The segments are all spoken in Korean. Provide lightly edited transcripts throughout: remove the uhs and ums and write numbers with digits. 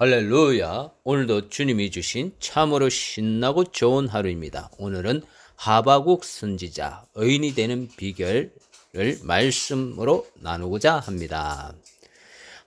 할렐루야. 오늘도 주님이 주신 참으로 신나고 좋은 하루입니다. 오늘은 하바국 선지자 의인이 되는 비결을 말씀으로 나누고자 합니다.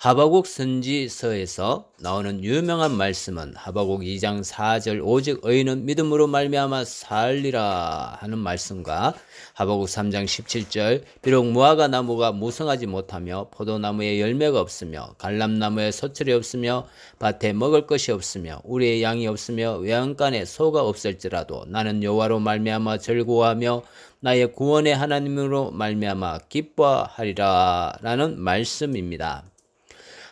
하바국 선지서에서 나오는 유명한 말씀은 하바국 2장 4절 오직 의인은 믿음으로 말미암아 살리라 하는 말씀과 하바국 3장 17절 비록 무화과 나무가 무성하지 못하며 포도나무에 열매가 없으며 갈람나무에 소철이 없으며 밭에 먹을 것이 없으며 우리의 양이 없으며 외양간에 소가 없을지라도 나는 여호와로 말미암아 즐거워하며 나의 구원의 하나님으로 말미암아 기뻐하리라 라는 말씀입니다.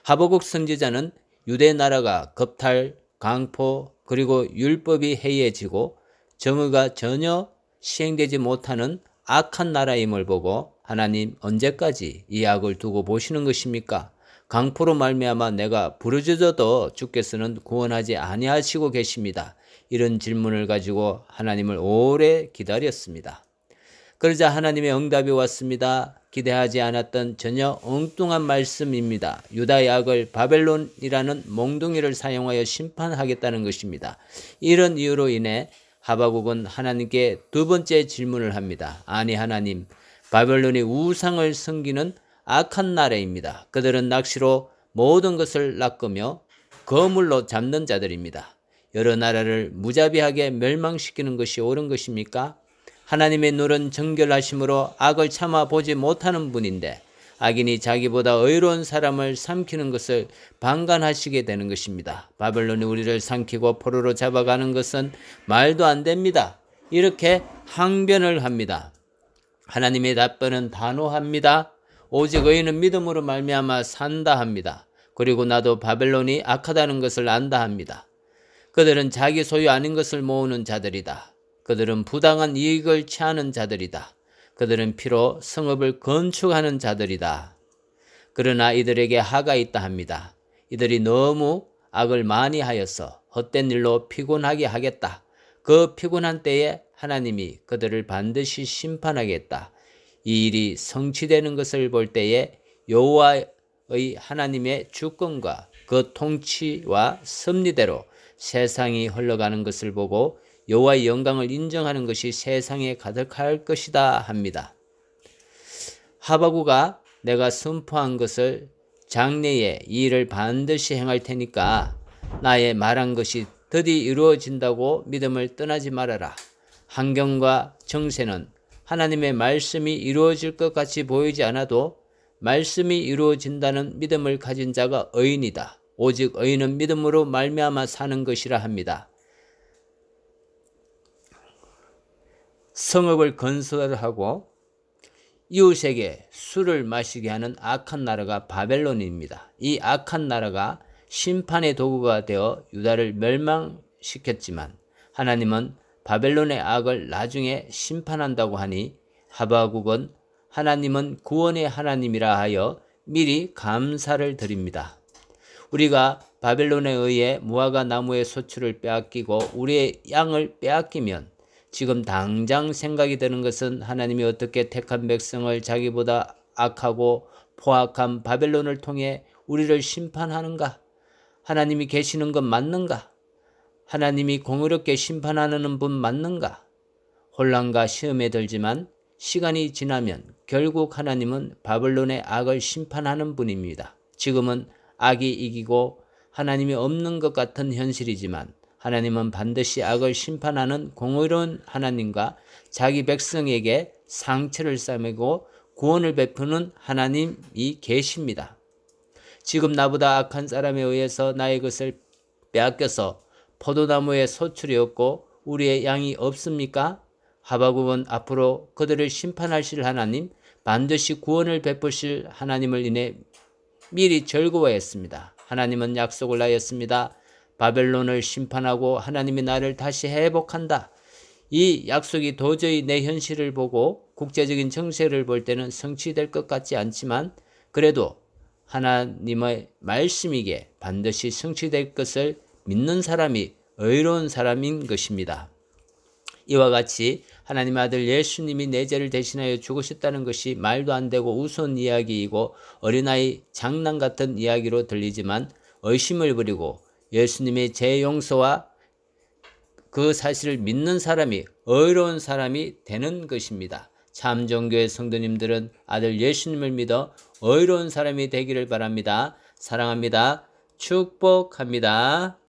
하바국 선지자는 유대 나라가 겁탈, 강포, 그리고 율법이 해이해지고 정의가 전혀 시행되지 못하는 악한 나라임을 보고 하나님 언제까지 이 악을 두고 보시는 것입니까? 강포로 말미암아 내가 부르짖어도 주께서는 구원하지 아니하시고 계십니다. 이런 질문을 가지고 하나님을 오래 기다렸습니다. 그러자 하나님의 응답이 왔습니다. 기대하지 않았던 전혀 엉뚱한 말씀입니다. 유다의 악을 바벨론이라는 몽둥이를 사용하여 심판하겠다는 것입니다. 이런 이유로 인해 하바국은 하나님께 두 번째 질문을 합니다. 아니 하나님, 바벨론이 우상을 섬기는 악한 나라입니다. 그들은 낚시로 모든 것을 낚으며 거물로 잡는 자들입니다. 여러 나라를 무자비하게 멸망시키는 것이 옳은 것입니까? 하나님의 눈은 정결하심으로 악을 참아 보지 못하는 분인데 악인이 자기보다 의로운 사람을 삼키는 것을 방관하시게 되는 것입니다. 바벨론이 우리를 삼키고 포로로 잡아가는 것은 말도 안 됩니다. 이렇게 항변을 합니다. 하나님의 답변은 단호합니다. 오직 의인은 믿음으로 말미암아 산다 합니다. 그리고 나도 바벨론이 악하다는 것을 안다 합니다. 그들은 자기 소유 아닌 것을 모으는 자들이다. 그들은 부당한 이익을 취하는 자들이다. 그들은 피로 성읍을 건축하는 자들이다. 그러나 이들에게 하가 있다 합니다. 이들이 너무 악을 많이 하여서 헛된 일로 피곤하게 하겠다. 그 피곤한 때에 하나님이 그들을 반드시 심판하겠다. 이 일이 성취되는 것을 볼 때에 여호와의 하나님의 주권과 그 통치와 섭리대로 세상이 흘러가는 것을 보고 여호와의 영광을 인정하는 것이 세상에 가득할 것이다 합니다. 하바국아 내가 선포한 것을 장래에 이 일을 반드시 행할 테니까 나의 말한 것이 드디 이루어진다고 믿음을 떠나지 말아라. 환경과 정세는 하나님의 말씀이 이루어질 것 같이 보이지 않아도 말씀이 이루어진다는 믿음을 가진 자가 의인이다. 오직 의인은 믿음으로 말미암아 사는 것이라 합니다. 성읍을 건설하고 이웃에게 술을 마시게 하는 악한 나라가 바벨론입니다. 이 악한 나라가 심판의 도구가 되어 유다를 멸망시켰지만 하나님은 바벨론의 악을 나중에 심판한다고 하니 하바국은 하나님은 구원의 하나님이라 하여 미리 감사를 드립니다. 우리가 바벨론에 의해 무화과 나무의 소출을 빼앗기고 우리의 양을 빼앗기면 지금 당장 생각이 드는 것은 하나님이 어떻게 택한 백성을 자기보다 악하고 포악한 바벨론을 통해 우리를 심판하는가? 하나님이 계시는 건 맞는가? 하나님이 공의롭게 심판하는 분 맞는가? 혼란과 시험에 들지만 시간이 지나면 결국 하나님은 바벨론의 악을 심판하는 분입니다. 지금은 악이 이기고 하나님이 없는 것 같은 현실이지만 하나님은 반드시 악을 심판하는 공의로운 하나님과 자기 백성에게 상처를 싸매고 구원을 베푸는 하나님이 계십니다. 지금 나보다 악한 사람에 의해서 나의 것을 빼앗겨서 포도나무에 소출이 없고 우리의 양이 없습니까? 하바국은 앞으로 그들을 심판하실 하나님, 반드시 구원을 베푸실 하나님을 인해 미리 즐거워했습니다. 하나님은 약속을 하였습니다. 바벨론을 심판하고 하나님이 나를 다시 회복한다. 이 약속이 도저히 내 현실을 보고 국제적인 정세를 볼 때는 성취될 것 같지 않지만 그래도 하나님의 말씀이기에 반드시 성취될 것을 믿는 사람이 의로운 사람인 것입니다. 이와 같이 하나님의 아들 예수님이 내 죄를 대신하여 죽으셨다는 것이 말도 안 되고 우스운 이야기이고 어린아이 장난 같은 이야기로 들리지만 의심을 버리고 예수님의 죄 용서와 그 사실을 믿는 사람이 의로운 사람이 되는 것입니다. 참정교회 성도님들은 아들 예수님을 믿어 의로운 사람이 되기를 바랍니다. 사랑합니다. 축복합니다.